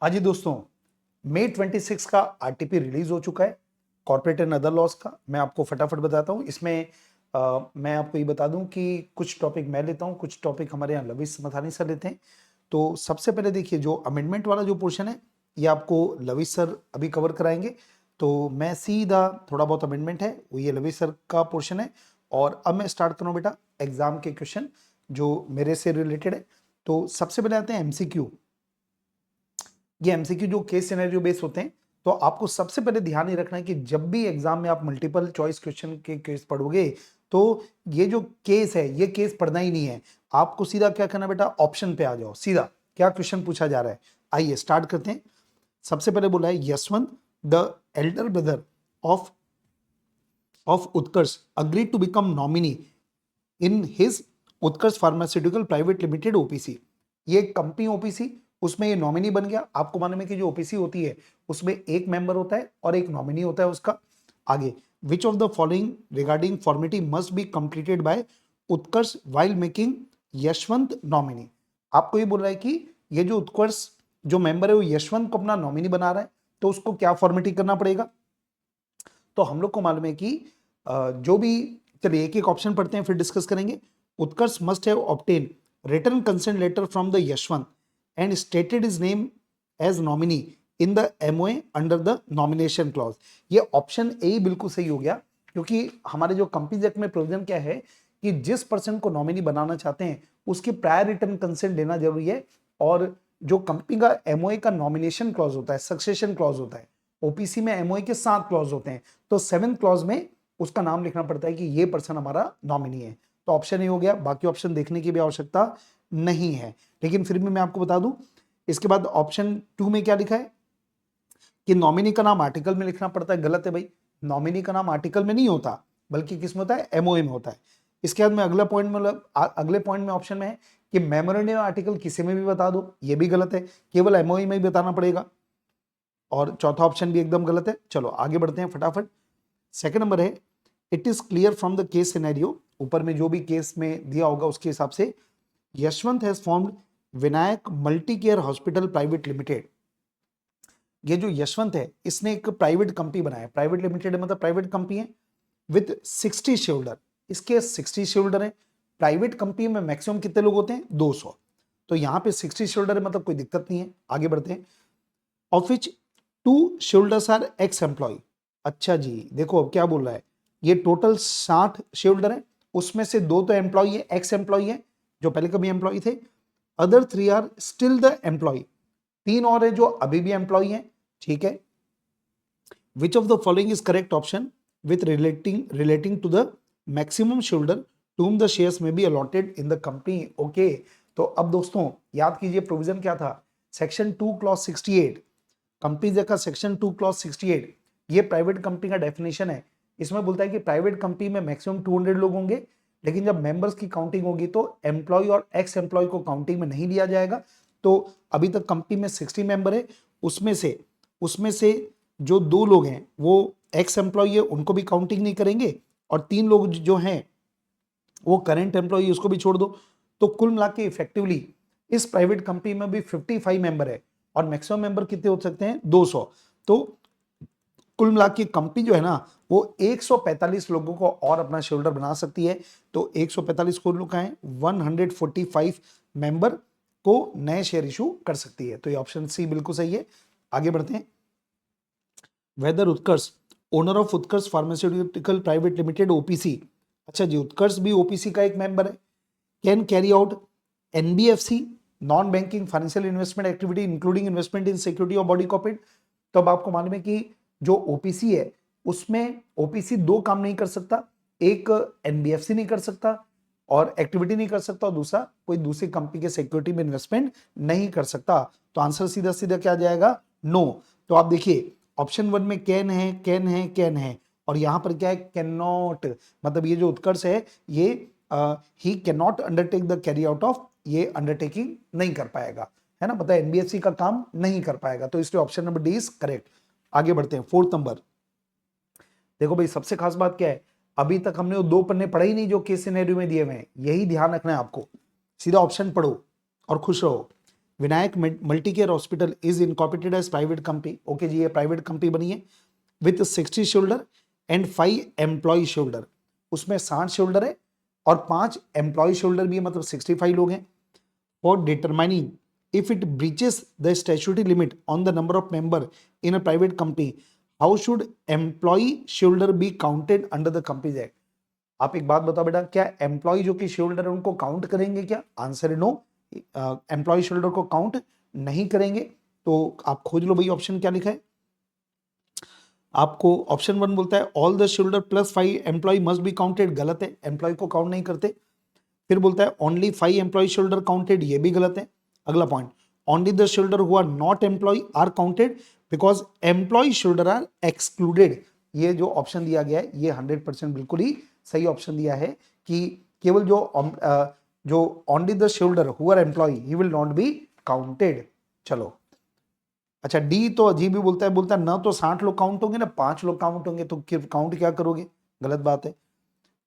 हाँ जी दोस्तों, मई 26 का आरटीपी रिलीज हो चुका है कॉर्पोरेट एंड अदर लॉस का। मैं आपको फटाफट बताता हूँ इसमें। मैं आपको ये बता दूं कि कुछ टॉपिक मैं लेता हूँ, कुछ टॉपिक हमारे यहाँ लविश मथानी सर लेते हैं। तो सबसे पहले देखिए, जो अमेंडमेंट वाला जो पोर्शन है ये आपको लविश सर अभी कवर कराएंगे। तो मैं सीधा, थोड़ा बहुत अमेंडमेंट है वो ये लविश सर का पोर्शन है। और अब मैं स्टार्ट करूँ बेटा एग्जाम के क्वेश्चन जो मेरे से रिलेटेड है। तो सबसे पहले आते हैं एमसीक्यू। ये एमसीक्यू जो केस सिनेरियो बेस्ड होते हैं, तो आपको सबसे पहले ध्यान ये रखना है कि जब भी एग्जाम में आप मल्टीपल चॉइस क्वेश्चन के केस पढ़ोगे तो ये जो केस है ये केस पढ़ना ही नहीं है। आपको सीधा क्या करना बेटा, ऑप्शन पे आ जाओ, सीधा क्या क्वेश्चन पूछा जा रहा है। आइए स्टार्ट करते हैं। सबसे पहले बोला है Yashwant the elder brother of Utkarsh agreed to become nominee in his Utkarsh pharmaceutical private limited OPC. ये कंपनी ओपीसी, उसमें ये नॉमिनी बन गया। आपको मालूम है कि जो ओपीसी होती है उसमें एक मेंबर होता है और एक नॉमिनी होता है उसका। आगे, विच of the following regarding formality must be completed by Utkarsh while making Yashwant nominee. आपको ये बोल रहा है कि ये जो उत्कर्ष जो मेंबर है वो यशवंत को अपना नॉमिनी बना रहा है, तो उसको क्या फॉर्मेलिटी करना पड़ेगा। तो हम लोग को मालूम है कि जो भी, चलिए एक एक ऑप्शन पढ़ते हैं फिर डिस्कस करेंगे। Utkarsh must have obtain return consent letter from the Yashwant and stated his name as nominee in the MOA under the nomination clause. ये ऑप्शन ए ही बिल्कुल सही हो गया, क्योंकि हमारे जो कंपनीज एक्ट में प्रोविजन क्या है कि जिस पर्सन को नॉमिनी बनाना चाहते हैं उसकी प्रायर रिटर्न कंसेंट लेना जरूरी है। और जो कंपनी का एमओए का नॉमिनेशन क्लॉज होता है, सक्सेशन क्लॉज होता है, ओपीसी में एमओए के 7 क्लॉज होते हैं, तो 7th क्लॉज में उसका नाम लिखना पड़ता है कि ये पर्सन हमारा नॉमिनी है। तो ऑप्शन ही हो गया, बाकी ऑप्शन देखने की भी आवश्यकता नहीं है। लेकिन फिर भी मैं आपको बता दूं, इसके बाद ऑप्शन 2 में क्या लिखा है कि नॉमिनी का नाम आर्टिकल में लिखना पड़ता है। गलत है भाई, नॉमिनी का नाम आर्टिकल में नहीं होता बल्कि किस में होता है, एमओए में होता है। इसके बाद में अगला पॉइंट में, अगले पॉइंट में ऑप्शन में है कि मेमोरेंडम आर्टिकल किसी में भी बता दो, ये भी गलत है, केवल एमओए में ही बताना पड़ेगा। और चौथा ऑप्शन भी एकदम गलत है। चलो आगे बढ़ते हैं फटाफट। सेकंड नंबर है, it is clear from the case scenario, ऊपर में जो भी केस में दिया होगा उसके हिसाब से, Yashwant has formed Vinayak multi care hospital private limited. ये जो यशवंत है इसने एक प्राइवेट कंपनी बनाया, प्राइवेट लिमिटेड मतलब प्राइवेट कंपनी है, विद 60 शेयर होल्डर। इसके 60 शेयर होल्डर है। प्राइवेट कंपनी में मैक्सिमम कितने लोग होते हैं, 200। तो यहाँ पे 60 शेयर होल्डर है, मतलब कोई दिक्कत नहीं है। आगे बढ़ते हैं। Of which 2 share are ex employ. अच्छा जी, देखो अब क्या बोल रहा है, ये टोटल 60 शेयर होल्डर है, उसमें से 2 तो एम्प्लॉय है, एक्स एम्प्लॉय है जो पहले कभी एम्प्लॉय थे। Other 3 are still the employ, 3 और है जो अभी भी एम्प्लॉय है। ठीक है। Which of the following is correct option with relating to the maximum share to whom the shares may be allotted in the company। Okay, तो अब दोस्तों याद कीजिए प्रोविजन क्या था, सेक्शन 2 क्लॉज 68, कंपनीज एक्ट का सेक्शन 2 क्लॉज 68, ये private company का डेफिनेशन है। इसमें बोलता है कि प्राइवेट कंपनी में मैक्सिमम 200 लोग होंगे, लेकिन जब मेंबर्स की काउंटिंग होगी तो एम्प्लॉय और एक्स एम्प्लॉय को काउंटिंग में नहीं लिया जाएगा। तो अभी तक कंपनी में 60 मेंबर है, उसमें से जो 2 लोग हैं वो एक्स एम्प्लॉय है, उनको भी काउंटिंग नहीं करेंगे, और 3 लोग जो हैं वो करंट एम्प्लॉय, उसको भी छोड़ दो। तो कुल मिला के इफेक्टिवली इस प्राइवेट कंपनी में भी 55 मेंबर है, और मैक्सिमम मेंबर कितने हो सकते हैं, 200। तो कुल मिला के कंपनी जो है ना वो 145 लोगों को और अपना शेयर होल्डर बना सकती है। तो 145 को लोग हैं, 145 मेंबर को नए शेयर इशू कर सकती है। तो ये ऑप्शन सी बिल्कुल सही है। आगे बढ़ते हैं। Whether Utkarsh owner of Utkarsh pharmaceutical private limited OPC, अच्छा जी उत्कर्ष भी ओपीसी का एक मेंबर है, can carry out NBFC non banking financial investment activity including investment in security of body corporate. तो अब आपको मालूम है कि जो ओपीसी है उसमें ओपीसी 2 काम नहीं कर सकता, एक एनबीएफसी नहीं कर सकता और एक्टिविटी नहीं कर सकता, और दूसरा कोई दूसरी कंपनी के सिक्योरिटी में इन्वेस्टमेंट नहीं कर सकता। तो आंसर सीधा सीधा क्या जाएगा, नो। तो आप देखिए ऑप्शन 1 में कैन है, कैन है, कैन है, और यहां पर क्या है, कैन नॉट। मतलब ये जो उत्कर्ष है ये he can not undertake the carry out of, ये अंडरटेकिंग नहीं कर पाएगा, है ना, मतलब एनबीएफसी का काम नहीं कर पाएगा। तो इसलिए option number D is correct. आगे बढ़ते हैं। 4th नंबर, देखो भाई सबसे खास बात क्या है, अभी तक हमने वो 2 पन्ने पढ़े ही नहीं जो केस सिनेरियो में दिए हुए हैं, यही ध्यान रखना है आपको। सीधा ऑप्शन पढ़ो और खुश रहो। Vinayak multi care hospital is incorporated as private company, okay जी, ये प्राइवेट कंपनी बनी है with 60 shareholder and 5 employee shareholder, उसमें 60 शोल्डर है और 5 एम्प्लॉय शोल्डर भी है, मतलब 65 लोग हैं। For determining if it breaches the statutory limit on the number of member in a private company, how should employee shareholder be counted under the Companies Act? आप एक बात बताओ बेटा, क्या एम्प्लॉय जो कि शेयर होल्डर है उनको काउंट करेंगे क्या? आंसर है नो, एम्प्लॉय शेयर होल्डर को काउंट नहीं करेंगे। तो आप खोज लो भाई ऑप्शन क्या लिखा है। आपको ऑप्शन 1 बोलता है all the share holder plus 5 employ must be counted, गलत है, एम्प्लॉय को काउंट नहीं करते। फिर बोलता है only 5 employ share holder counted, ये भी गलत है। अगला point, only the share holder who are not employ are counted because employ share holder are excluded. ये जो ऑप्शन दिया गया है ये 100% बिल्कुल ही सही ऑप्शन दिया है कि केवल जो only the share holder who are employ ही विल नॉट बी काउंटेड। चलो अच्छा, डी तो अजीब ही बोलता है ना तो 60 लोग काउंट होंगे ना 5 लोग काउंट होंगे, तो काउंट क्या करोगे? गलत बात है।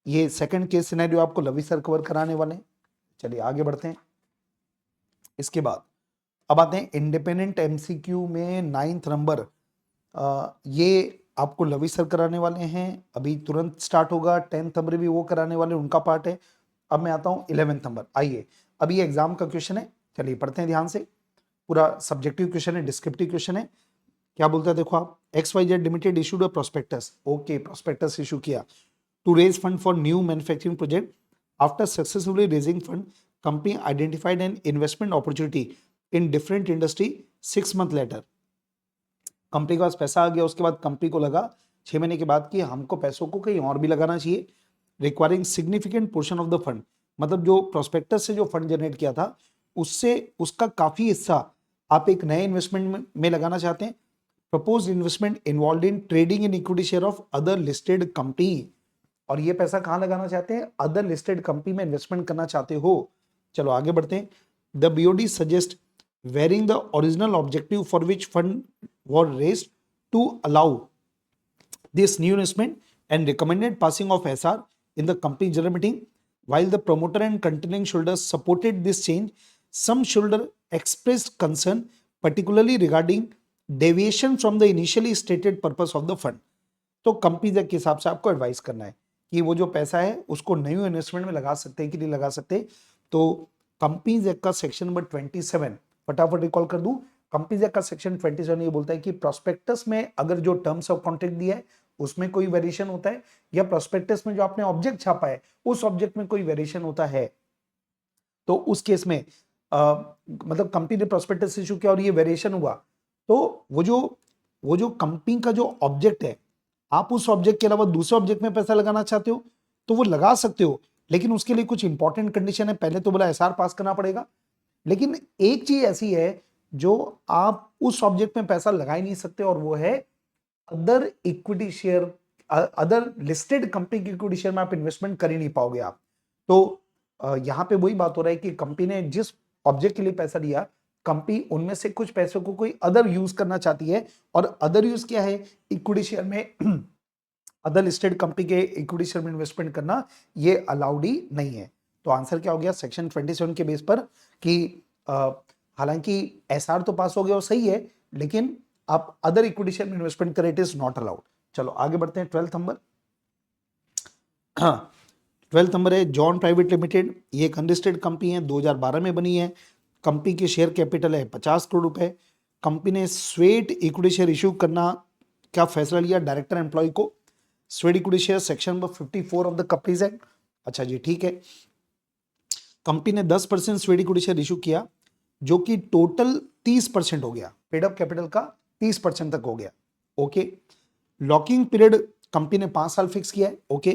ये सेकंड केस सिनेरियो आपको लवी सर कवर कराने वाले हैं। चलिए आगे बढ़ते हैं। इसके बाद अब आते हैं इंडिपेंडेंट एमसीक्यू में 9th नंबर, ये आपको लवी सर कराने वाले हैं, अभी तुरंत स्टार्ट होगा। 10th नंबर भी वो कराने वाले, उनका पार्ट है। अब मैं आता हूँ 11th नंबर। आइए, अभी ये एग्जाम का क्वेश्चन है, चलिए पढ़ते हैं ध्यान से। पूरा सब्जेक्टिव क्वेश्चन है, डिस्क्रिप्टिव क्वेश्चन है। क्या बोलता है देखो आप, XYZ limited issued a prospectus, okay prospectus issue किया to raise fund for new manufacturing project. After successfully raising fund, company identified an investment opportunity in different industry 6 month later. Company के पास पैसा आ गया, उसके बाद कंपनी को लगा 6 महीने के बाद कि हमको पैसों को कहीं और भी लगाना चाहिए। Requiring significant portion of the fund, मतलब जो प्रोस्पेक्टस से जो फंड जनरेट किया था उससे उसका काफी हिस्सा आप एक नए इन्वेस्टमेंट में लगाना चाहते हैं। Propose investment involve in trading in equity share of other listed company, और ये पैसा कहां लगाना चाहते हैं? अदर लिस्टेड कंपनी में इन्वेस्टमेंट करना चाहते हो। चलो आगे बढ़ते हैं। The BOD suggest varying the original objective for which fund was raised to allow this new investment and recommended passing of SR in the company general meeting. While the promoter and continuing shareholders supported this change, some shareholders expressed concern, particularly regarding deviation from the initially stated purpose of the fund. तो company के हिसाब से आपको advice करना है कि वो जो पैसा है उसको न्यू इन्वेस्टमेंट में लगा सकते हैं कि नहीं लगा सकते। तो कंपनीज एक्ट का सेक्शन नंबर 27 फटाफट रिकॉल कर दूं। कंपनीज एक्ट का सेक्शन 27 ये बोलता है कि प्रोस्पेक्टस में अगर जो टर्म्स ऑफ कॉन्ट्रैक्ट दिया है उसमें कोई वेरिएशन होता है, या प्रोस्पेक्टस में जो आपने ऑब्जेक्ट छापा है उस ऑब्जेक्ट में कोई वेरिएशन होता है, तो उस केस में मतलब कंपनी ने प्रोस्पेक्टस इशू किया और ये वेरिएशन हुआ, तो वो जो कंपनी का जो ऑब्जेक्ट है, आप उस ऑब्जेक्ट के अलावा दूसरे ऑब्जेक्ट में पैसा लगाना चाहते हो तो वो लगा सकते हो, लेकिन उसके लिए कुछ इंपॉर्टेंट कंडीशन है। पहले तो बोला एसआर पास करना पड़ेगा, लेकिन एक चीज ऐसी है जो आप उस ऑब्जेक्ट में पैसा लगा ही नहीं सकते, और वो है other equity share, other listed company की इक्विटी शेयर में आप इन्वेस्टमेंट कर ही नहीं पाओगे आप। तो यहां पे वही बात हो रहा है कि कंपनी ने जिस ऑब्जेक्ट के लिए पैसा दिया, कंपनी उनमें से कुछ पैसों को कोई अदर यूज करना चाहती है, और अदर यूज क्या है? इक्विटी शेयर में अदर लिस्टेड कंपनी के इक्विटी शेयर में इन्वेस्टमेंट करना ये अलाउड ही नहीं है। तो आंसर क्या हो गया सेक्शन 27 के बेस पर कि हालांकि एसआर तो पास हो गया और सही है, लेकिन आप अदर इक्विटी शेयर में इन्वेस्टमेंट करें, इट इज नॉट अलाउड। चलो आगे बढ़ते हैं। 12th नंबर, 12th नंबर है जॉन प्राइवेट लिमिटेड। ये एक अनलिस्टेड कंपनी है, 2012 में बनी है। कंपनी की शेयर कैपिटल है 50 करोड़ रुपए। कंपनी ने स्वेट इक्विटी शेयर इश्यू करना क्या फैसला लिया डायरेक्टर एम्प्लॉय को? Sweat equity share section number 54 of the companies act. अच्छा जी ठीक है। कंपनी ने 10% स्वेट इक्विटी शेयर इशू किया, जो कि टोटल 30% हो गया, पेड अप कैपिटल का 30% तक हो गया। ओके, लॉकिंग पीरियड कंपनी ने 5 साल फिक्स किया है। Okay,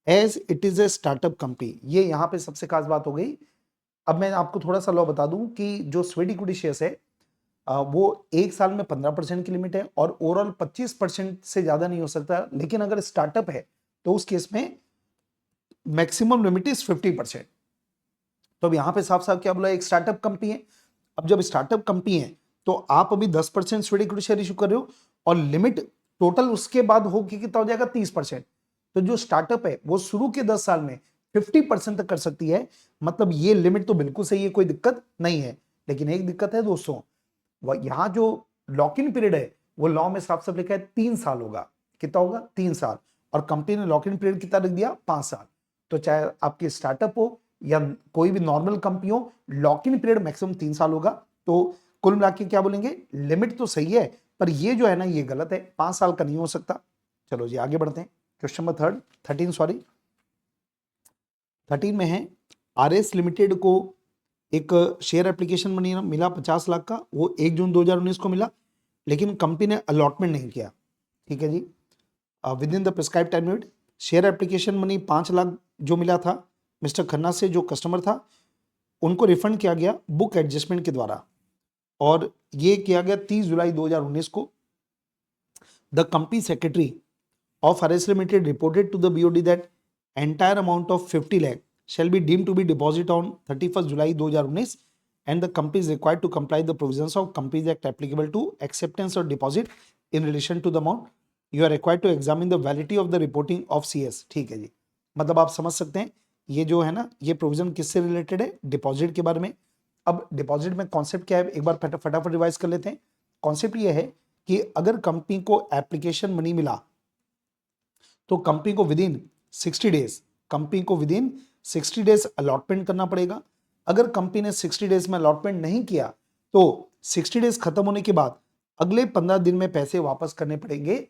as it is a startup company, ये यहां पे सबसे खास बात हो गई। अब मैं आपको थोड़ा सा लॉ बता दूं कि जो स्वेट इक्विटी शेयर्स है वो 1 साल में 15% की लिमिट है, और ओवरऑल 25% से ज्यादा नहीं हो सकता। लेकिन अगर स्टार्टअप है तो उस केस में मैक्सिमम लिमिट इज 50%। तो अब यहां पे साफ साफ क्या बोला, एक स्टार्टअप कंपनी है। अब जब स्टार्टअप कंपनी है तो आप अभी 10% स्वेट इक्विटी शेयर इशू कर रहे हो, और लिमिट टोटल उसके बाद हो कि कितना हो जाएगा 30%। तो जो स्टार्टअप है वो शुरू के 10 साल में 50% तक कर सकती है, मतलब ये लिमिट तो बिल्कुल सही है, कोई दिक्कत नहीं है। लेकिन एक दिक्कत है दोस्तों, यहाँ जो लॉक इन पीरियड है वो लॉ में साफ साफ लिखा है 3 साल होगा। कितना होगा? 3 साल। और कंपनी ने लॉक इन पीरियड कितना रख दिया? 5 साल। तो चाहे आपकी स्टार्टअप हो या कोई भी नॉर्मल कंपनी हो, लॉक इन पीरियड मैक्सिमम 3 साल होगा। तो कुल मिला के क्या बोलेंगे, लिमिट तो सही है पर ये जो है ना ये गलत है, 5 साल का नहीं हो सकता। चलो जी आगे बढ़ते हैं। क्वेश्चन नंबर 13 में है, आरएस लिमिटेड को एक शेयर एप्लीकेशन मिला 50 लाख का, वो 1 जून 2019 को मिला, लेकिन कंपनी ने अलॉटमेंट नहीं किया। ठीक है जी, within the prescribe time limit share application money 5 lakh जो मिला था मिस्टर खन्ना से, जो कस्टमर था, उनको रिफंड किया गया बुक एडजस्टमेंट के द्वारा, और ये किया गया 30 जुलाई 2019 को। The company secretary of RS Limited reported to the BOD that entire amount of 50 lakh shall be deemed to be deposit on 31st July 2019 and the company is required to comply the provisions of Companies Act applicable to acceptance or deposit in relation to the amount. You are required to examine the validity of the reporting of CS. ठीक है जी, मतलब आप समझ सकते हैं ये जो है ना ये प्रोविजन किससे रिलेटेड है? डिपॉजिट के बारे में। अब डिपॉजिट में कॉन्सेप्ट क्या है, एक बार फटाफट रिवाइज कर लेते हैं। कॉन्सेप्ट ये है कि अगर कंपनी को एप्लीकेशन मनी मिला तो कंपनी को विद इन 60 डेज अलॉटमेंट करना पड़ेगा। अगर कंपनी ने 60 डेज में अलॉटमेंट नहीं किया तो 60 डेज खत्म होने के बाद अगले 15 दिन में पैसे वापस करने पड़ेंगे,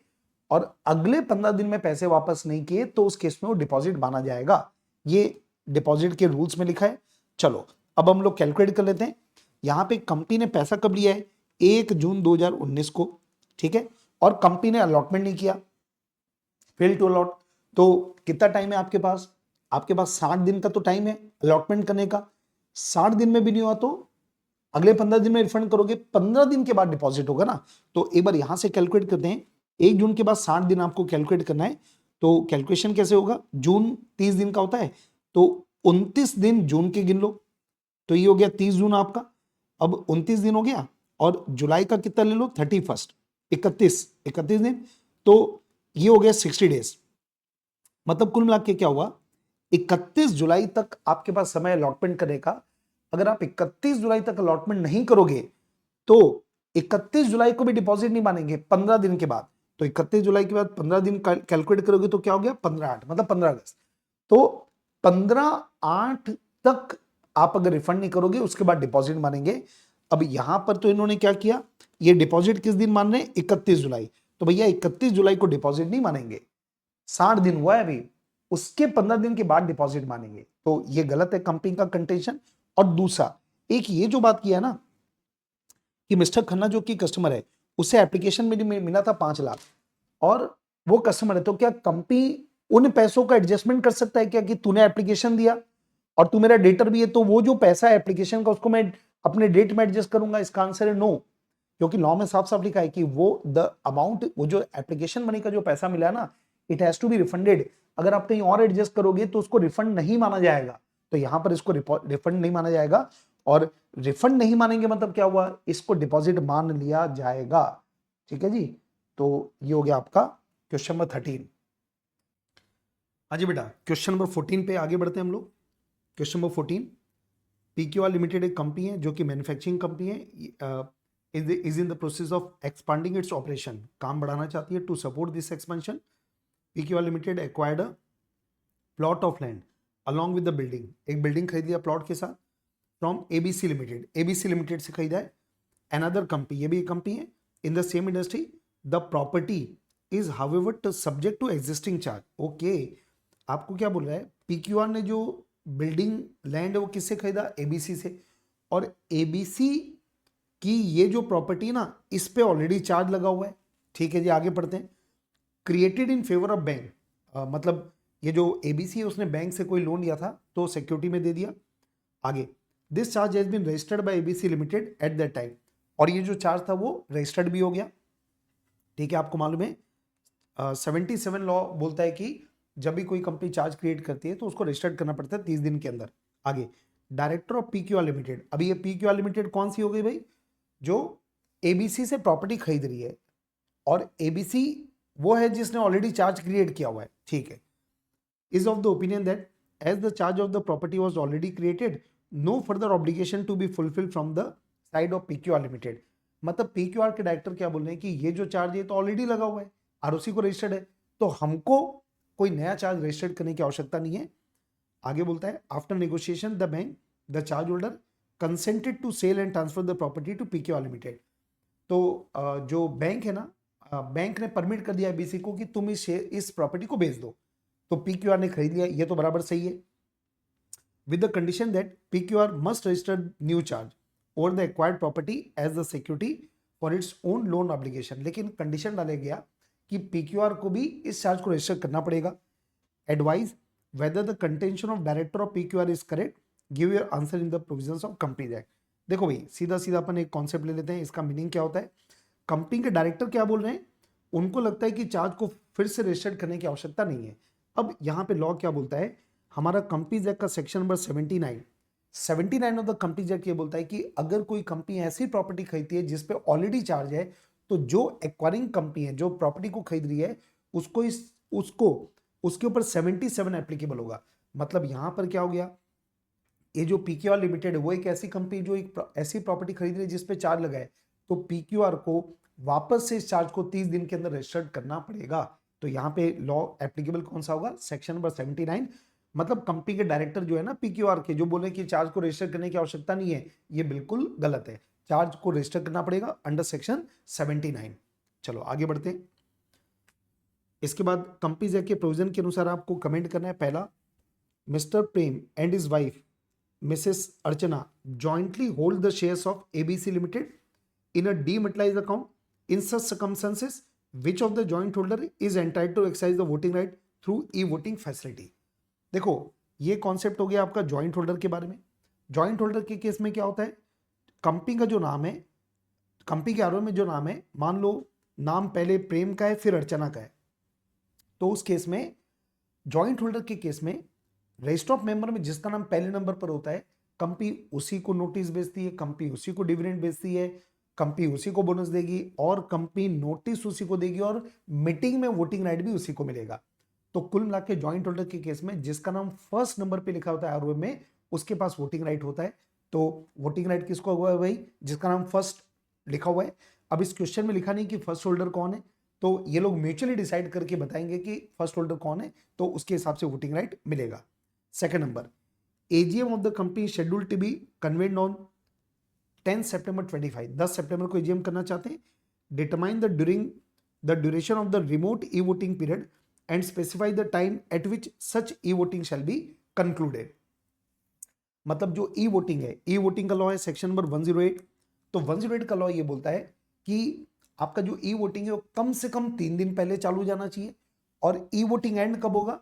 और अगले 15 दिन में पैसे वापस नहीं किए तो उस केस में वो डिपॉजिट माना जाएगा। ये डिपॉजिट के रूल्स में लिखा है। चलो अब हम लोग कैलकुलेट कर लेते हैं। यहां पे कंपनी ने पैसा कब लिया है? 1 जून 2019 को, ठीक है, और कंपनी ने अलॉटमेंट नहीं किया, फेल टू अलॉट। तो कितना टाइम है आपके पास? आपके पास 60 दिन का तो टाइम है अलॉटमेंट करने का। 60 दिन में भी नहीं हुआ तो अगले 15 दिन में रिफंड करोगे, 15 दिन के बाद डिपॉजिट होगा ना। तो एक बार यहां से कैलकुलेट करते हैं। 1 जून के बाद 60 दिन आपको कैलकुलेट करना है। तो कैलकुलेशन कैसे होगा? जून 30 दिन का होता है तो 29 दिन जून के गिन लो, तो ये हो गया 30 जून आपका। अब 29 दिन हो गया, और जुलाई का कितना ले लो? 31, 31 दिन, तो ये हो गया 60 डेज। मतलब कुल मिला के क्या हुआ, 31 जुलाई तक आपके पास समय अलॉटमेंट करने का। अगर आप 31 जुलाई तक अलॉटमेंट नहीं करोगे तो 31 जुलाई को भी डिपॉजिट नहीं मानेंगे 15 दिन के बाद। तो 31 जुलाई के बाद 15 दिन कैलकुलेट करोगे तो क्या हो गया? 15/8, मतलब 15 अगस्त। तो 15/8 तक आप अगर रिफंड नहीं करोगे उसके बाद डिपॉजिट मानेंगे। अब यहां पर तो इन्होंने क्या किया, ये डिपॉजिट किस दिन मान रहे हैं? 31 जुलाई। तो भैया 31 जुलाई को डिपॉजिट नहीं मानेंगे, 60 दिन हुआ है अभी, उसके 15 दिन के बाद डिपॉजिट मानेंगे। तो ये गलत है कंपनी का कंटेंशन। और दूसरा एक ये जो बात किया ना कि मिस्टर खन्ना जो कि कस्टमर है उसे एप्लीकेशन में मिला था 5 लाख और वो कस्टमर है, तो क्या कंपनी उन पैसों का एडजस्टमेंट कर सकता है क्या कि तूने एप्लीकेशन दिया और तू मेरा डेटर भी है, तो वो जो पैसा है एप्लीकेशन का उसको मैं अपने डेट में एडजस्ट करूंगा? इसका आंसर है नो, क्योंकि लॉ में साफ साफ लिखा है कि वो द अमाउंट, वो जो एप्लीकेशन मनी का जो पैसा मिला ना, it has to be refunded. अगर आप कहीं और एडजस्ट करोगे तो उसको रिफंड नहीं माना जाएगा। तो यहां पर इसको रिफंड नहीं माना जाएगा, और रिफंड नहीं मानेंगे मतलब क्या हुआ, इसको डिपॉजिट मान लिया जाएगा। ठीक है जी, तो ये हो गया आपका क्वेश्चन नंबर 13। हाँ जी बेटा, क्वेश्चन नंबर 14 पे आगे बढ़ते हैं हम लोग। क्वेश्चन नंबर 14, पीक्यूआर लिमिटेड एक कंपनी है जो कि मैन्युफैक्चरिंग कंपनी है, is in the process of expanding its operation, काम बढ़ाना चाहती है। To support this expansion PQR limited acquired a plot of land along with the building, एक बिल्डिंग खरीद लिया प्लॉट के साथ, from ABC limited, ABC limited से खरीदा है। अनदर कंपनी, ये भी एक कंपनी है in the same industry, the property is however subject to existing charge. Okay, आपको क्या बोल रहा है, पीक्यूआर ने जो बिल्डिंग लैंड है वो किससे खरीदा? एबीसी से, और एबीसी कि ये जो प्रॉपर्टी ना इस पे ऑलरेडी चार्ज लगा हुआ है। ठीक है जी, आगे पढ़ते हैं। Created in favour of bank, मतलब ये जो एबीसी है उसने बैंक से कोई लोन लिया था तो सिक्योरिटी में दे दिया। आगे, this charge has been registered by ABC limited at that time, और ये जो चार्ज था वो रजिस्टर्ड भी हो गया। ठीक है, आपको मालूम है 77 लॉ बोलता है कि जब भी कोई कंपनी चार्ज क्रिएट करती है तो उसको रजिस्टर्ड करना पड़ता है 30 दिन के अंदर। आगे, डायरेक्टर ऑफ पीक्यूआर लिमिटेड, अभी ये पीक्यूआर लिमिटेड कौन सी हो गई भाई? जो एबीसी से प्रॉपर्टी खरीद रही है, और एबीसी वो है जिसने ऑलरेडी चार्ज क्रिएट किया हुआ है। ठीक है, is of the opinion that as the charge of the property was already created, no further obligation to be fulfill from the side of PQR limited. मतलब पीक्यूआर के डायरेक्टर क्या बोल रहे हैं कि ये जो चार्ज है तो ऑलरेडी लगा हुआ है, आरओसी को रजिस्टर्ड है, तो हमको कोई नया चार्ज रजिस्टर्ड करने की आवश्यकता नहीं है। आगे बोलता है after negotiation the bank the charge holder consented to sell and transfer the property to PQR limited. तो जो बैंक है ना, बैंक ने परमिट कर दिया बीसी को कि तुम इस प्रॉपर्टी को बेच दो, तो पीक्यूआर ने खरीद लिया, ये तो बराबर सही है। With the condition that PQR must register new charge और the acquired property as the security for its own loan obligation. लेकिन कंडीशन डाला गया कि पीक्यूआर को भी इस चार्ज को रजिस्टर करना पड़ेगा। Advise whether the contention of director of PQR is correct, give your answer in the provisions of companies act. देखो भाई, सीधा सीधा अपन एक कॉन्सेप्ट ले लेते हैं, इसका मीनिंग क्या होता है। कंपनी के डायरेक्टर क्या बोल रहे हैं, उनको लगता है कि चार्ज को फिर से रजिस्टर्ड करने की आवश्यकता नहीं है। अब यहाँ पे लॉ क्या बोलता है, हमारा कंपनीज एक्ट का section number 79 of the companies act ये बोलता है कि अगर कोई कंपनी ऐसी प्रॉपर्टी खरीदती है जिसपे ऑलरेडी चार्ज है, तो जो एक्वायरिंग कंपनी है, जो प्रॉपर्टी को खरीद रही है, उसको उसके ऊपर 77 एप्लीकेबल होगा। मतलब यहां पर क्या हो गया, ये जो पीक्यूआर लिमिटेड है वो एक ऐसी कंपनी जो एक ऐसी प्रॉपर्टी खरीद रही है जिसपे चार्ज लगा है, तो पीक्यूआर को वापस से इस चार्ज को 30 दिन के अंदर रजिस्टर्ड करना पड़ेगा। तो यहाँ पे लॉ एप्लीकेबल कौन सा होगा, सेक्शन नंबर 79। मतलब कंपनी के डायरेक्टर जो है ना पीक्यूआर के, जो बोले कि चार्ज को रजिस्टर करने की आवश्यकता नहीं है, ये बिल्कुल गलत है। चार्ज को रजिस्टर करना पड़ेगा अंडर सेक्शन 79। चलो आगे बढ़ते हैं। इसके बाद कंपनीज एक्ट के प्रोविजन के अनुसार आपको कमेंट करना है। पहला, mister Prem and his wife Mrs Archana jointly hold the shares of ABC limited in a dematerialized account. In such circumstances, which of the joint holder is entitled to exercise the voting right through e-voting facility? देखो, ये concept हो गया आपका joint holder के बारे में। Joint holder के case में क्या होता है, कंपनी का जो नाम है, कंपनी के आरोप में जो नाम है, मान लो नाम पहले प्रेम का है फिर अर्चना का है, तो उस केस में जॉइंट होल्डर के केस में रजिस्टर ऑफ मेंबर में जिसका नाम पहले नंबर पर होता है, कंपनी उसी को नोटिस भेजती है, कंपनी उसी को डिविडेंड भेजती है, कंपनी उसी को बोनस देगी, और कंपनी नोटिस उसी को देगी, और मीटिंग में वोटिंग राइट भी उसी को मिलेगा। तो कुल मिला के जॉइंट होल्डर के केस में जिसका नाम फर्स्ट नंबर पे लिखा होता है आरओएम में, उसके पास वोटिंग राइट होता है। तो वोटिंग राइट किसको हुआ है भाई, जिसका नाम फर्स्ट लिखा हुआ है। अब इस क्वेश्चन में लिखा नहीं कि फर्स्ट होल्डर कौन है, तो ये लोग म्यूचुअली डिसाइड करके बताएंगे कि फर्स्ट होल्डर कौन है, तो उसके हिसाब से वोटिंग राइट मिलेगा। Second number, AGM of the company schedule to be convened on 10 सितंबर 25, 10 सितंबर को एजीएम करना चाहते हैं। Determine the duration of the remote e voting period and specify the time at which such e voting shall be concluded. मतलब जो e voting है, e voting का लॉ है सेक्शन नंबर 108। तो 108 का लॉ ये बोलता है कि आपका जो ई वोटिंग है वो कम से कम 3 दिन पहले चालू जाना चाहिए, और ई वोटिंग एंड कब होगा,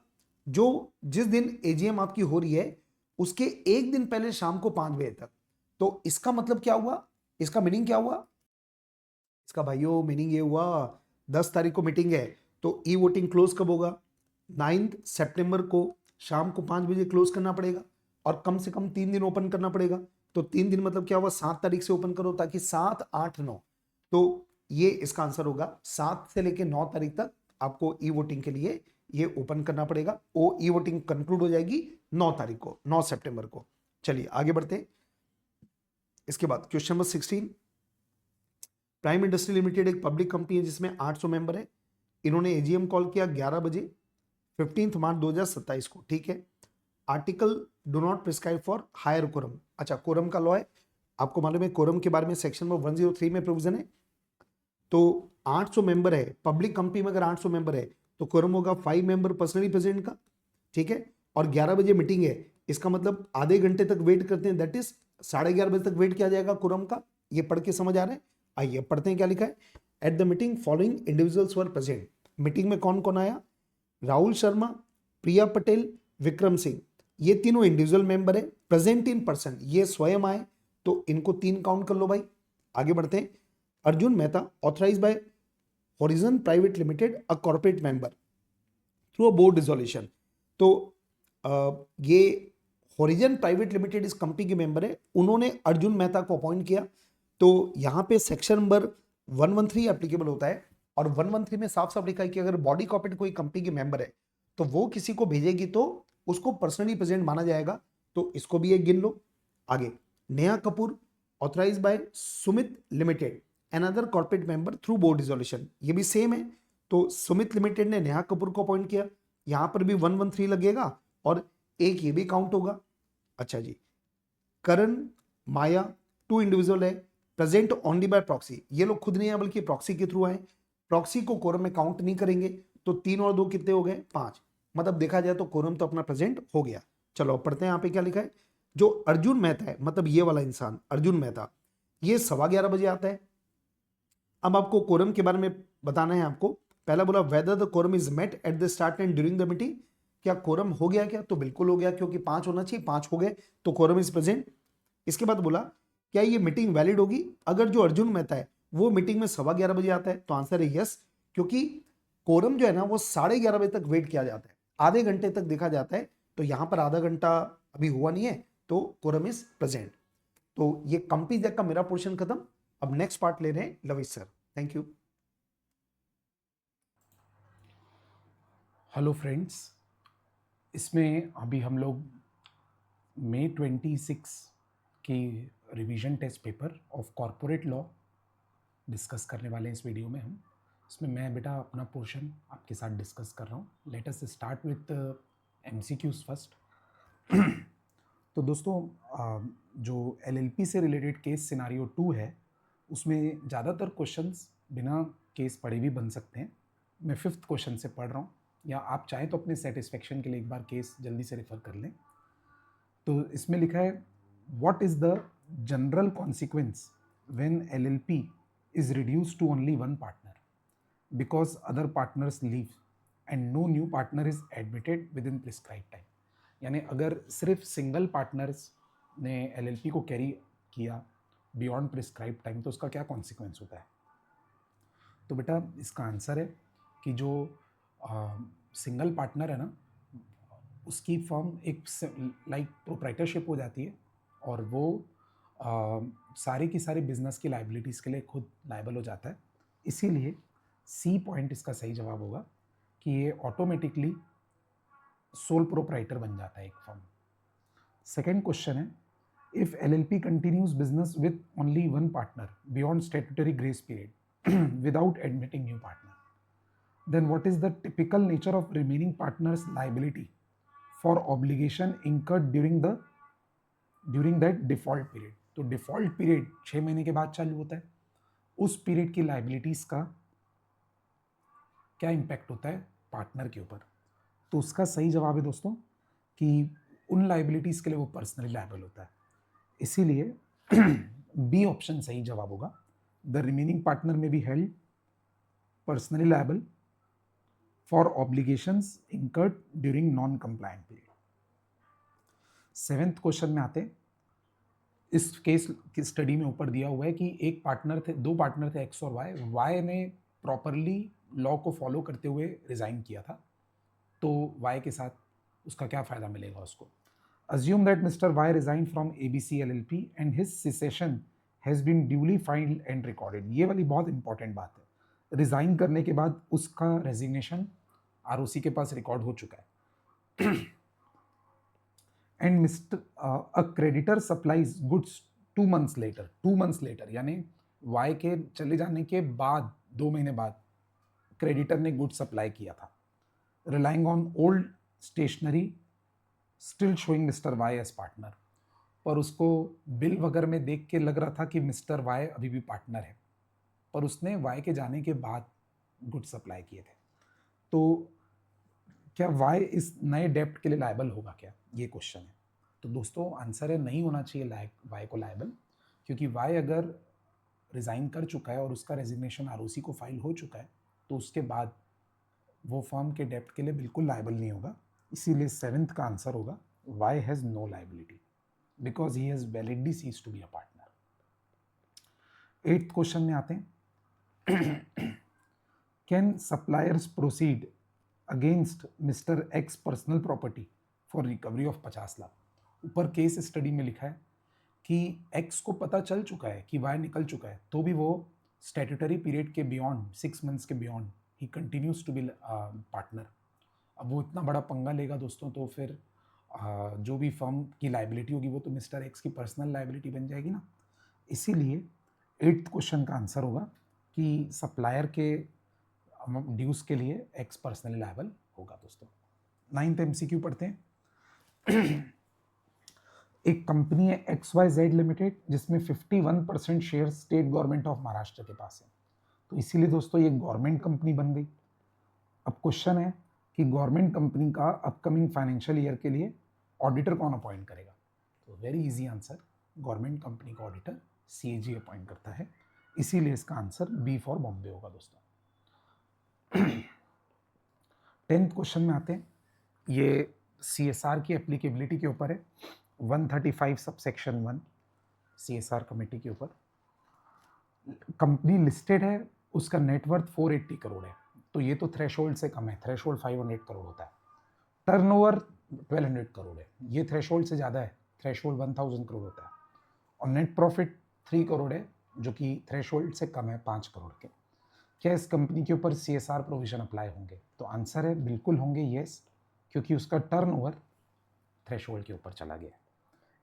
जो जिस दिन एजीएम आपकी हो रही है उसके एक दिन पहले शाम को 5 बजे तक। तो इसका मतलब क्या हुआ, इसका मीनिंग क्या हुआ, इसका भाइयों मीनिंग ये हुआ 10 तारीख को मीटिंग है, तो ई वोटिंग क्लोज कब होगा, 9 सितंबर को शाम को 5 बजे क्लोज करना पड़ेगा, और कम से कम 3 दिन ओपन करना पड़ेगा। तो 3 दिन मतलब क्या हुआ, 7 तारीख से ओपन करो, ताकि 7, 8, 9, तो ये इसका आंसर होगा। 7 से लेकर 9 तारीख तक आपको ई वोटिंग के लिए ये ओपन करना पड़ेगा। वो ई वोटिंग कंक्लूड हो जाएगी 9 तारीख को, 9 सितंबर को। चलिए आगे बढ़ते हैं। इसके बाद question number 16, prime industry limited एक पब्लिक कंपनी है जिसमें 800 मेंबर है। इन्होंने एजीएम कॉल किया 11 बजे 15 मार्च 2027 को, ठीक है। Article do not prescribe for higher quorum. अच्छा, कोरम का लॉ है, आपको मालूम है कोरम के बारे में सेक्शन नंबर 103 में प्रोविजन है। तो 800 मेंबर है, पब्लिक कंपनी में अगर 800 मेंबर है तो कोरम होगा 5 मेंबर पर्सनली प्रेजेंट का, ठीक है। और 11 बजे मीटिंग है, इसका मतलब आधे घंटे तक वेट करते हैं, दैट इज 11:30 बजे तक वेट किया जाएगा कोरम का। ये पढ़ के समझ आ रहा है, आइए पढ़ते हैं क्या लिखा है। Eight the meeting following individuals were present. Meeting में कौन कौन आया, राहुल शर्मा, प्रिया पटेल, विक्रम सिंह, ये तीनों इंडिविजुअल मेंबर है। प्रेजेंट इन पर्सन, ये स्वयं आए, तो इनको 3 काउंट कर लो भाई। आगे बढ़ते हैं। Arjun Mehta authorize by horizon private limited a corporate member through a board resolution. तो ये होरिजन प्राइवेट लिमिटेड इस कंपनी के मेंबर है, उन्होंने अर्जुन मेहता को अपॉइंट किया। तो यहाँ पे सेक्शन नंबर 113 एप्लीकेबल होता है, और 113 में साफ साफ लिखा है कि अगर बॉडी कॉर्पोरेट कोई कंपनी के मेंबर है तो वो किसी को भेजेगी तो उसको पर्सनली प्रेजेंट माना जाएगा। तो इसको भी एक गिन लो। आगे, Neha Kapoor authorize by Sumit limited another corporate member through board resolution, ये भी सेम है। तो सुमित लिमिटेड ने नेहा कपूर को अपॉइंट किया, यहां पर भी 113 लगेगा और एक ये भी काउंट होगा। अच्छा जी, करण माया टू इंडिविजुअल है, प्रेजेंट ओनली बाय प्रॉक्सी, ये लोग खुद नहीं है बल्कि प्रॉक्सी के थ्रू आए, प्रॉक्सी को कोरम में काउंट नहीं करेंगे, तो 3 और 2 कितने हो गए 5, मतलब देखा जाए तो कोरम तो अपना प्रेजेंट हो गया। चलो पढ़ते हैं यहाँ पे क्या लिखा है। जो अर्जुन मेहता है, मतलब ये वाला इंसान अर्जुन मेहता, ये 11:15 बजे आता है। अब आपको कोरम के बारे में बताना है आपको। पहला बोला whether the quorum is met at the start and during the meeting, क्या कोरम हो गया क्या, तो बिल्कुल हो गया, क्योंकि 5 होना चाहिए, 5 हो गए, तो कोरम इज प्रेजेंट। इसके बाद बोला क्या ये मीटिंग वैलिड होगी अगर जो अर्जुन मेहता है वो मीटिंग में 11:15 बजे आता है, तो आंसर है यस, क्योंकि कोरम जो है ना वो 11:30 बजे तक वेट किया जाता है, आधे घंटे तक देखा जाता है, तो यहां पर आधा घंटा अभी हुआ नहीं है, तो कोरम इज प्रेजेंट। तो ये कंपनी जैक का मेरा पोर्शन खत्म। अब नेक्स्ट पार्ट ले रहे हैं Lavish sir. Thank you. Hello friends, इसमें अभी हम लोग मई 26 की revision test paper of corporate law discuss करने वाले हैं इस वीडियो में। हम इसमें मैं बेटा अपना पोर्शन आपके साथ डिस्कस कर रहा हूँ। Let us start with MCQs first. तो दोस्तों, जो LLP से रिलेटेड केस सिनारियो 2 है, उसमें ज़्यादातर क्वेश्चंस बिना केस पढ़े भी बन सकते हैं। मैं 5th क्वेश्चन से पढ़ रहा हूँ, या आप चाहें तो अपने सेटिस्फेक्शन के लिए एक बार केस जल्दी से रेफर कर लें। तो इसमें लिखा है, what is the general consequence when LLP is reduce to only one partner because other partners leave and no new partner is admitted with in prescribe time. यानी अगर सिर्फ सिंगल पार्टनर्स ने LLP को कैरी किया beyond prescribe time, तो उसका क्या consequence होता है। तो बेटा इसका आंसर है कि जो सिंगल पार्टनर है ना, उसकी फर्म एक लाइक प्रोप्राइटरशिप हो जाती है, और वो सारी की सारी बिजनेस की लाइबिलिटीज़ के लिए खुद लाइबल हो जाता है। इसीलिए सी पॉइंट इसका सही जवाब होगा कि ये ऑटोमेटिकली सोल प्रोप्राइटर बन जाता है एक फर्म। सेकेंड क्वेश्चन है, if LLP continues business with only one partner beyond statutory grace period without admitting new partner, then what is the typical nature of remaining partners liability for obligation incurred during that default period। तो default period 6 महीने के बाद चालू होता है, उस period की liabilities का क्या इंपैक्ट होता है पार्टनर के ऊपर। तो उसका सही जवाब है दोस्तों कि उन लाइबिलिटीज के लिए वो पर्सनली लायबल होता है। इसीलिए बी ऑप्शन सही जवाब होगा, द रिमेनिंग पार्टनर में be held personally liable for obligations incurred during non compliant period. 7th question में आते हैं। इस केस की स्टडी में ऊपर दिया हुआ है कि एक पार्टनर थे, 2 पार्टनर थे एक्स और वाई। वाई ने प्रॉपरली लॉ को फॉलो करते हुए रिजाइन किया था, तो वाई के साथ उसका क्या फायदा मिलेगा उसको। Assume that mister Y resign from ABC LLP and his cessation has been duly filed and recorded. ये वाली बहुत इंपॉर्टेंट बात है, रिजाइन करने के बाद उसका रेजिग्नेशन ROC के पास रिकॉर्ड हो चुका है। And mister A creditor supplies goods 2 months later, 2 months later यानी वाई के चले जाने के बाद 2 महीने बाद क्रेडिटर ने गुड्स सप्लाई किया था, relying on old stationery still showing mister Y as partner. पर उसको बिल वगैरह में देख के लग रहा था कि मिस्टर वाई अभी भी पार्टनर है, पर उसने वाई के जाने के बाद गुड्स सप्लाई किए थे। तो क्या वाई इस नए डेप्ट के लिए लायबल होगा क्या, ये क्वेश्चन है। तो दोस्तों आंसर है नहीं होना चाहिए वाई को लायबल, क्योंकि वाई अगर रिज़ाइन कर चुका है और उसका रेजिग्नेशन ROC को फाइल हो चुका है, तो उसके बाद वो फर्म के डेप्ट के लिए बिल्कुल लायबल नहीं होगा। इसीलिए 7th का आंसर होगा Y has no liability because he has validly cease to be a partner. 8th question में आते हैं। Can suppliers proceed against mister X personal property for recovery of 50 lakh. ऊपर केस स्टडी में लिखा है कि एक्स को पता चल चुका है कि वाई निकल चुका है, तो भी वो स्टैट्यूटरी पीरियड के बियॉन्ड 6 months के बियॉन्ड ही कंटिन्यूज टू बी पार्टनर। अब वो इतना बड़ा पंगा लेगा दोस्तों, तो फिर जो भी फर्म की लाइबिलिटी होगी वो तो मिस्टर एक्स की पर्सनल लाइबिलिटी बन जाएगी ना। इसीलिए 8th क्वेश्चन का आंसर होगा कि सप्लायर के ड्यूज के लिए एक्स पर्सनली लायबल होगा दोस्तों। 9th MCQ पढ़ते हैं। एक कंपनी है XYZ लिमिटेड जिसमें 51% share state government of Maharashtra के पास है, तो इसीलिए दोस्तों ये गवर्नमेंट कंपनी बन गई। अब क्वेश्चन है कि गवर्नमेंट कंपनी का अपकमिंग फाइनेंशियल ईयर के लिए ऑडिटर कौन अपॉइंट करेगा, तो very easy answer, government company का ऑडिटर CAG अपॉइंट करता है, इसीलिए इसका आंसर B फॉर बॉम्बे होगा दोस्तों। 10th क्वेश्चन में आते हैं, ये CSR की एप्लीकेबिलिटी के ऊपर है, 135 सबसेक्शन 1 CSR कमेटी के ऊपर। कंपनी लिस्टेड है, उसका नेटवर्थ 480 करोड़ है, तो ये तो थ्रेशोल्ड से कम है, थ्रेशोल्ड 500 करोड़ होता है। टर्नओवर 1200 करोड़ है, ये थ्रेशोल्ड से ज़्यादा है, थ्रेशोल्ड 1000 करोड़ होता है। और नेट प्रॉफिट 3 करोड़ है, जो कि थ्रेशोल्ड से कम है 5 करोड़ के। क्या इस कंपनी के ऊपर CSR प्रोविजन अप्लाई होंगे, तो आंसर है बिल्कुल होंगे, यस, क्योंकि उसका टर्नओवर थ्रेशोल्ड के ऊपर चला गया,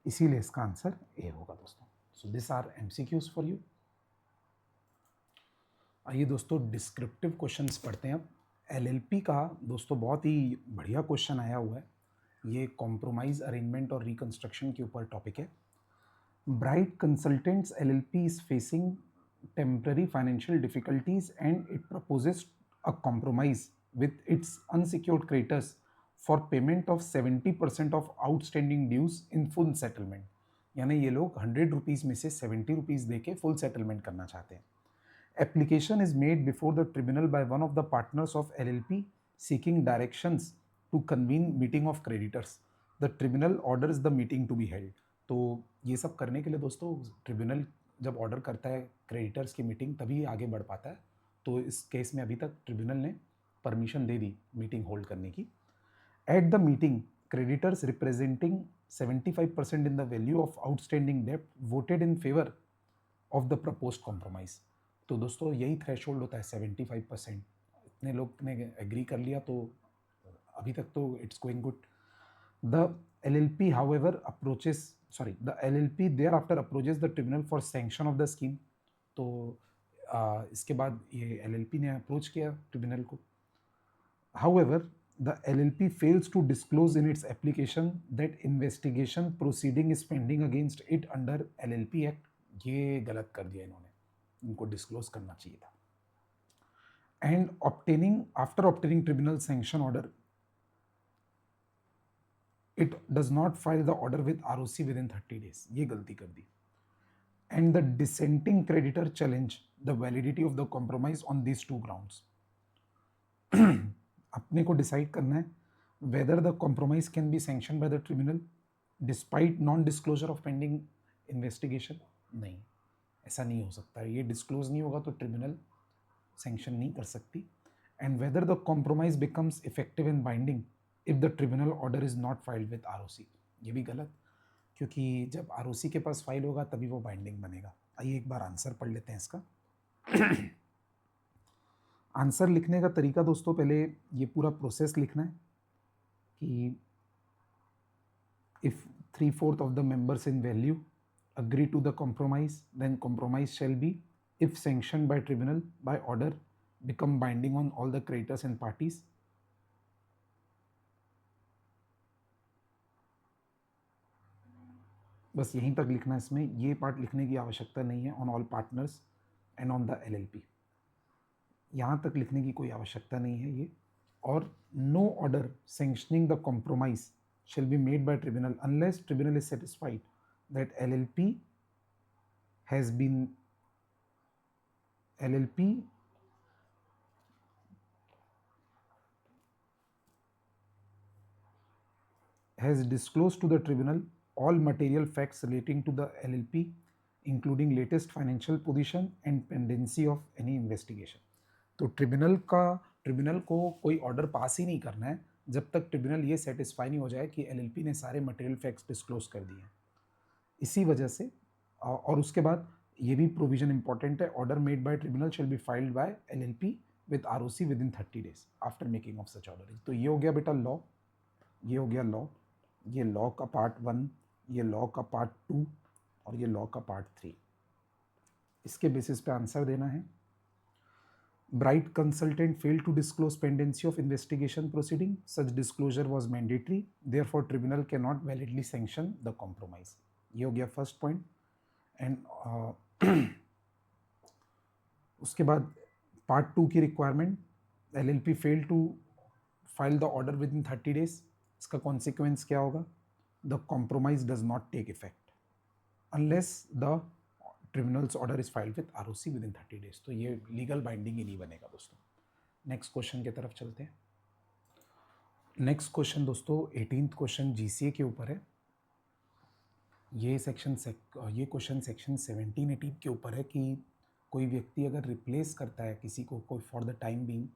इसीलिए इसका आंसर ए होगा दोस्तों। So this are MCQs for you. आइए दोस्तों डिस्क्रिप्टिव क्वेश्चंस पढ़ते हैं अब। LLP का दोस्तों बहुत ही बढ़िया क्वेश्चन आया हुआ है, ये कॉम्प्रोमाइज अरेंजमेंट और रिकंस्ट्रक्शन के ऊपर टॉपिक है। Bright consultants LLP is facing temporary financial difficulties and it proposes a compromise with its unsecured creditors for payment of 70% of outstanding dues in full settlement। यानी ये लोग 100 रुपीज़ में से 70 rupees दे के फुल सेटलमेंट करना चाहते हैं। Application is made before the tribunal by one of the partners of LLP seeking directions to convene meeting of creditors. The tribunal orders the meeting to be held। तो ये सब करने के लिए दोस्तों ट्रिब्यूनल जब ऑर्डर करता है क्रेडिटर्स की मीटिंग तभी आगे बढ़ पाता है, तो इस केस में अभी तक ट्रिब्यूनल ने परमिशन दे दी मीटिंग होल्ड करने की। At the meeting creditors representing 75% in the value of outstanding डेब्ट voted in favour of the proposed compromise. तो दोस्तों यही थ्रेशोल्ड होता है 75%, इतने लोग ने एग्री कर लिया तो अभी तक तो it's going good. The LLP however the LLP thereafter approaches the tribunal for sanction of the scheme। तो इसके बाद ये LLP ने अप्रोच किया ट्रिब्यूनल को। However the LLP fails to disclose in its application that investigation proceeding is pending against it under LLP Act। ये गलत कर दिया इन्होंने, इनको डिस्क्लोज करना चाहिए था। And after obtaining tribunal sanction order, it does not file the order with ROC within 30 days। ये गलती कर दी। And the dissenting creditor challenge the validity of the compromise on these two grounds। अपने को decide करना है whether the compromise can be sanctioned by the tribunal despite non-disclosure of pending investigation। नहीं, ऐसा नहीं हो सकता, ये डिस्क्लोज नहीं होगा तो ट्रिब्यूनल सैंक्शन नहीं कर सकती। And whether the compromise becomes effective and binding if the tribunal order is not filed with ROC। ये भी गलत, क्योंकि जब ROC के पास फाइल होगा तभी वो बाइंडिंग बनेगा। आइए एक बार आंसर पढ़ लेते हैं इसका। आंसर लिखने का तरीका दोस्तों, पहले ये पूरा प्रोसेस लिखना है कि if 3/4 of the members in value agree to the compromise, then compromise shall be, if sanctioned by tribunal by order, become binding on all the creditors and parties। बस यहीं तक लिखना है, इसमें ये पार्ट लिखने की आवश्यकता नहीं है, on all partners and on the LLP, यहाँ तक लिखने की कोई आवश्यकता नहीं है ये। और no order sanctioning the compromise shall be made by tribunal unless tribunal is satisfied that LLP has disclosed to the tribunal all material facts relating to the LLP including latest financial position and pendency of any investigation। तो tribunal को कोई order pass ही नहीं करना है जब तक tribunal ये satisfy नहीं हो जाए कि LLP ने सारे मटेरियल फैक्ट्स डिस्क्लोज कर दिए हैं। इसी वजह से और उसके बाद ये भी प्रोविजन इंपॉर्टेंट है, order made by tribunal shall be filed by LLP with ROC with in 30 days after making of such order. तो ये हो गया बेटा लॉ, ये हो गया लॉ, ये लॉ का पार्ट 1, ये लॉ का पार्ट 2 और ये लॉ का पार्ट 3। इसके बेसिस पे आंसर देना है। Bright consultant failed to disclose pendency of investigation proceeding. Such disclosure was mandatory. Therefore, tribunal cannot validly sanction the compromise. ये हो गया फर्स्ट पॉइंट। एंड उसके बाद पार्ट 2 की requirement, LLP failed to file the order within 30 days. इसका consequence क्या होगा? The compromise does not take effect unless the tribunals order is filed with ROC with in 30 days. तो ये legal binding ही नहीं बनेगा दोस्तों। नेक्स्ट क्वेश्चन की तरफ चलते हैं। नेक्स्ट क्वेश्चन दोस्तों 18th क्वेश्चन GCA के ऊपर है। ये क्वेश्चन सेक्शन 17-18 के ऊपर है कि कोई व्यक्ति अगर रिप्लेस करता है किसी को कोई फॉर द टाइम बीइंग,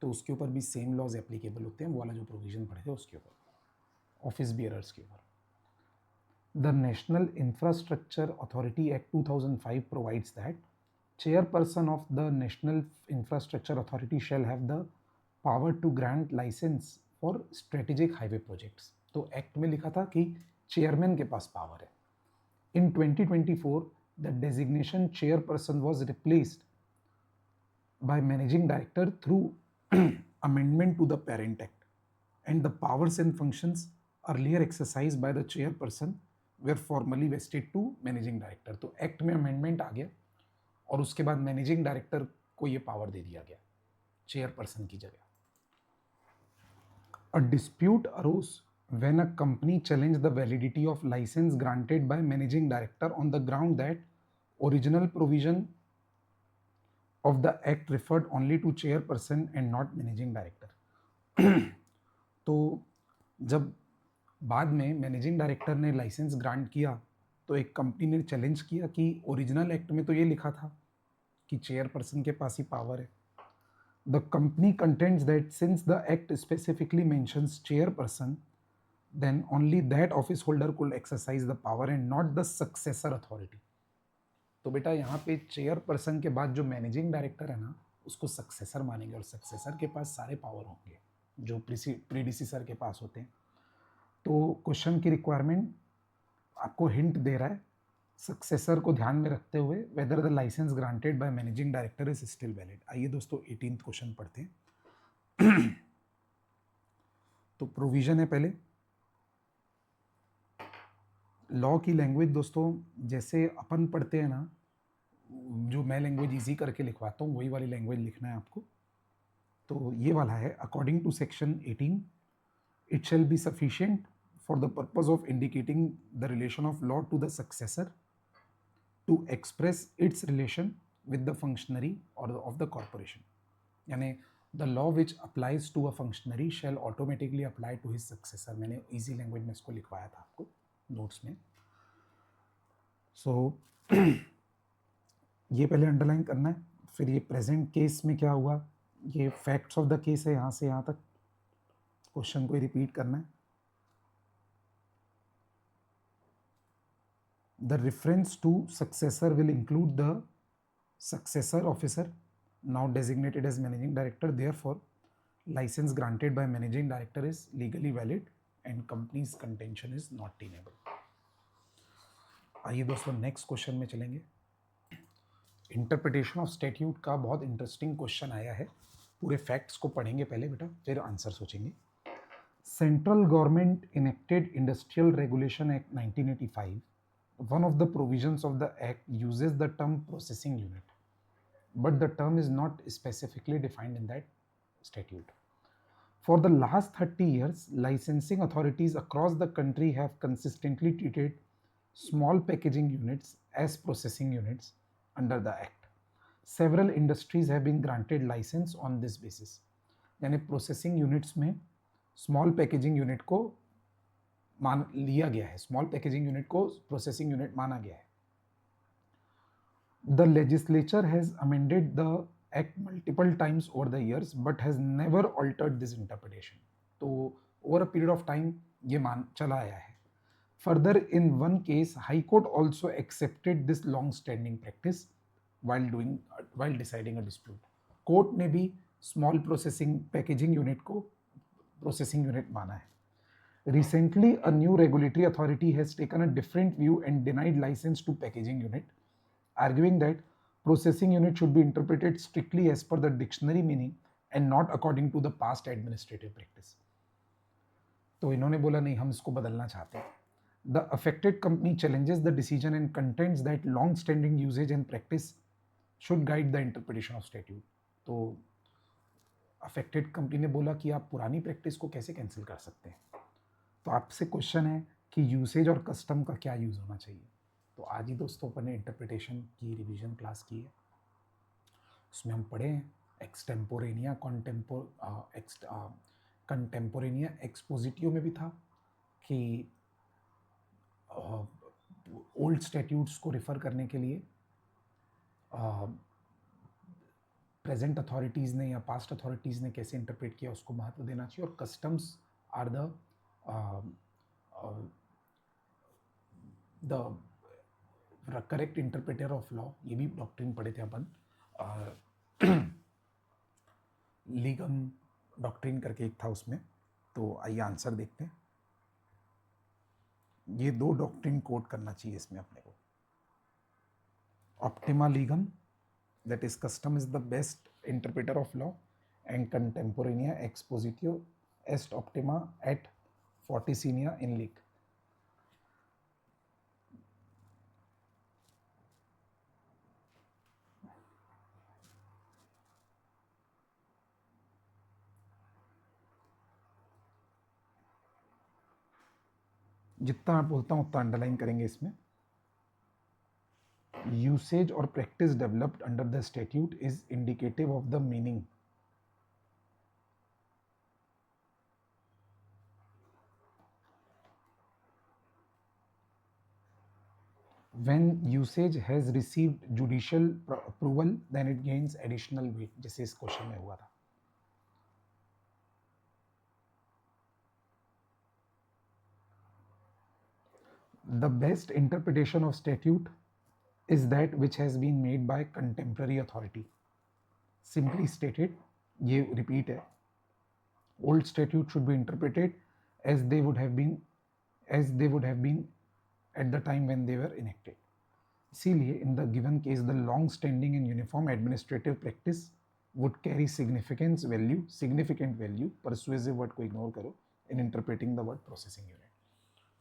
तो उसके ऊपर भी सेम लॉज एप्लीकेबल होते हैं। वो वाला जो प्रोविजन पढ़े थे उसके ऊपर, ऑफिस बियरर्स के ऊपर। The National Infrastructure Authority Act 2005 provides that chairperson of the National Infrastructure Authority shall have the power to grant license for strategic highway projects. तो एक्ट में लिखा था कि चेयरमैन के पास पावर है। In 2024, the designation chairperson was replaced by managing director through amendment to the Parent Act, and the powers and functions earlier exercised by the chairperson were formally vested to managing director. तो act में amendment आ गया और उसके बाद managing director को ये power दे दिया गया चेयरपर्सन की जगह। A dispute arose when a company challenge the validity of licence granted by managing director on the ground that original provision of the act referred only to chairperson and not managing director. तो जब बाद में managing director ने licence grant किया तो एक company ने challenge किया कि ओरिजिनल एक्ट में तो ये लिखा था कि चेयरपर्सन के पास ही पावर है। The company contends that since the act specifically mentions chairperson, then only that office holder could exercise the power and not the successor authority. तो बेटा यहाँ पे चेयरपर्सन के बाद जो मैनेजिंग डायरेक्टर है ना, उसको सक्सेसर मानेंगे और सक्सेसर के पास सारे पावर होंगे जो प्रीडिसीसर के पास होते हैं। तो क्वेश्चन की रिक्वायरमेंट आपको हिंट दे रहा है सक्सेसर को ध्यान में रखते हुए, whether the licence granted by managing director is still valid. आइए दोस्तों 18th क्वेश्चन पढ़ते हैं। तो प्रोविजन है पहले लॉ की लैंग्वेज दोस्तों, जैसे अपन पढ़ते हैं ना, जो मैं लैंग्वेज इजी करके लिखवाता हूँ वही वाली लैंग्वेज लिखना है आपको। तो ये वाला है, according to section 18 it shall be sufficient for the purpose of indicating the relation of law to the successor to express its relation with the functionary or of the corporation. यानी the law which applies to a functionary shall automatically apply to his successor. मैंने easy language में इसको लिखवाया था आपको notes में। So ये पहले अंडरलाइन करना है, फिर ये प्रेजेंट केस में क्या हुआ, ये फैक्ट्स ऑफ द केस है यहाँ से यहाँ तक, क्वेश्चन को रिपीट करना है। The reference to successor will include the successor officer now designated as managing director, therefore licence granted by managing director is legally valid and company's contention is not tenable. आइए दोस्तों next question में चलेंगे। Interpretation of statute का बहुत interesting question आया है। पूरे facts को पढ़ेंगे पहले बेटा, फिर आंसर सोचेंगे। Central government enacted Industrial Regulation Act 1985. One of the provisions of the act uses the term processing unit, but the term is not specifically defined in that statute. For the last 30 years, licensing authorities across the country have consistently treated small packaging units as processing units under the act. Several industries have been granted license on this basis. यानी processing units में small packaging unit को मान लिया गया है, small packaging unit को processing unit माना गया है। The legislature has amended the act multiple times over the years but has never altered this interpretation. तो over a period of time ये मान चला आया है। Further in one case high court also accepted this long standing practice while deciding a dispute. Court ने भी small processing packaging unit को processing unit माना है। Recently, a new regulatory authority has taken a different view and denied license to packaging unit, arguing that processing unit should be interpreted strictly as per the dictionary meaning and not according to the past administrative practice. तो इन्होंने बोला नहीं, हम इसको बदलना चाहते हैं. The affected company challenges the decision and contends that long-standing usage and practice should guide the interpretation of statute. तो अफेक्टेड कंपनी ने बोला कि आप पुरानी प्रैक्टिस को कैसे कैंसिल कर सकते हैं. तो आपसे क्वेश्चन है कि यूसेज और कस्टम का क्या यूज़ होना चाहिए. तो आज ही दोस्तों अपन ने इंटरप्रिटेशन की रिवीजन क्लास की है. उसमें हम पढ़े हैं एक्सटेम्पोरेनिया कंटेम्पोरेनिया एक्सपोजिटियो में भी था कि ओल्ड स्टैट्यूट्स को रिफ़र करने के लिए प्रेजेंट अथॉरिटीज़ ने या पास्ट अथॉरिटीज़ ने कैसे इंटरप्रेट किया उसको महत्व देना चाहिए. और customs are the correct interpreter of law. ये भी डॉक्ट्रिन पढ़े थे अपन. लीगम डॉक्ट्रिन करके एक था उसमें. तो आइए आंसर देखते हैं. ये दो डॉक्ट्रिन कोट करना चाहिए इसमें अपने को. ऑप्टिमा लीगम, that is custom is the best interpreter of law, and contemporanea expositio est optima et forticinia in league. जितना मैं बोलता हूँ उतना अंडरलाइन करेंगे इसमें. Usage or practice developed under the statute is indicative of the meaning. When usage has received judicial approval, then it gains additional weight. जैसे इस question में हुआ था. The best interpretation of statute is that which has been made by contemporary authority. Simply stated, ये repeat है. Old statute should be interpreted as they would have been at the time when they were enacted. इसीलिए in the given case the long-standing and uniform administrative practice would carry significant value. Persuasive word को ignore करो in interpreting the word processing unit.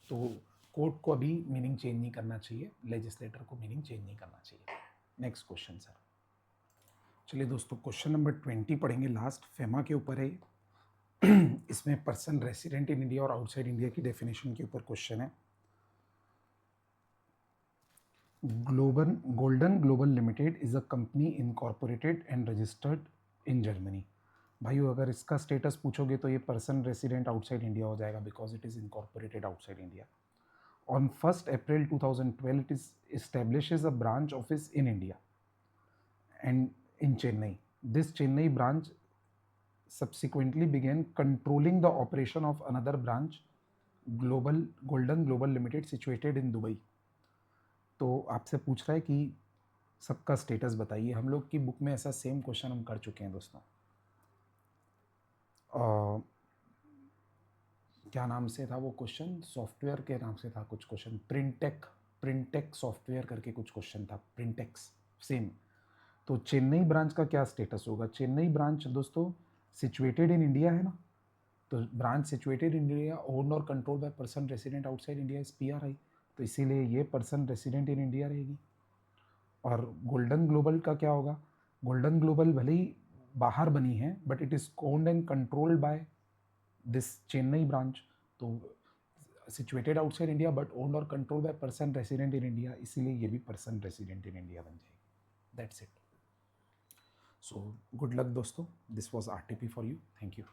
तो court को अभी meaning change नहीं करना चाहिए, legislator को मीनिंग चेंज नहीं करना चाहिए. Next question sir. चलिए दोस्तों क्वेश्चन नंबर 20 पढ़ेंगे. लास्ट फेमा के ऊपर है. इसमें पर्सन रेसिडेंट इन इंडिया और आउटसाइड इंडिया की डेफिनेशन के ऊपर क्वेश्चन है. Golden global limited is a company incorporated and registered in Germany. भाइयों अगर इसका स्टेटस पूछोगे तो ये पर्सन रेसिडेंट आउटसाइड इंडिया हो जाएगा because it is incorporated outside India. On 1st April 2012, it establishes a branch office in India and in Chennai. This Chennai branch subsequently began controlling the operation of another branch, Golden Global Limited, situated in Dubai. तो आपसे पूछ रहा है कि सबका status बताइए. हम लोग की बुक में ऐसा सेम क्वेश्चन हम कर चुके हैं दोस्तों. क्या नाम से था वो क्वेश्चन? सॉफ्टवेयर के नाम से था कुछ क्वेश्चन. प्रिंटेक सॉफ्टवेयर करके कुछ क्वेश्चन था. Printex same. तो चेन्नई ब्रांच का क्या स्टेटस होगा? चेन्नई ब्रांच दोस्तों सिचुएटेड इन इंडिया है ना. तो branch situated in India, owned or control by person resident outside India is PRI. तो इसीलिए ये पर्सन रेसिडेंट इन इंडिया रहेगी. और गोल्डन ग्लोबल का क्या होगा? गोल्डन ग्लोबल भले ही बाहर बनी है but it is owned and controlled by this Chennai branch. तो situated outside India but owned or controlled by person resident in India, इसीलिए ये भी person resident in India बन जाएगी. That's it. So good luck दोस्तों. This was RTP for you. Thank you.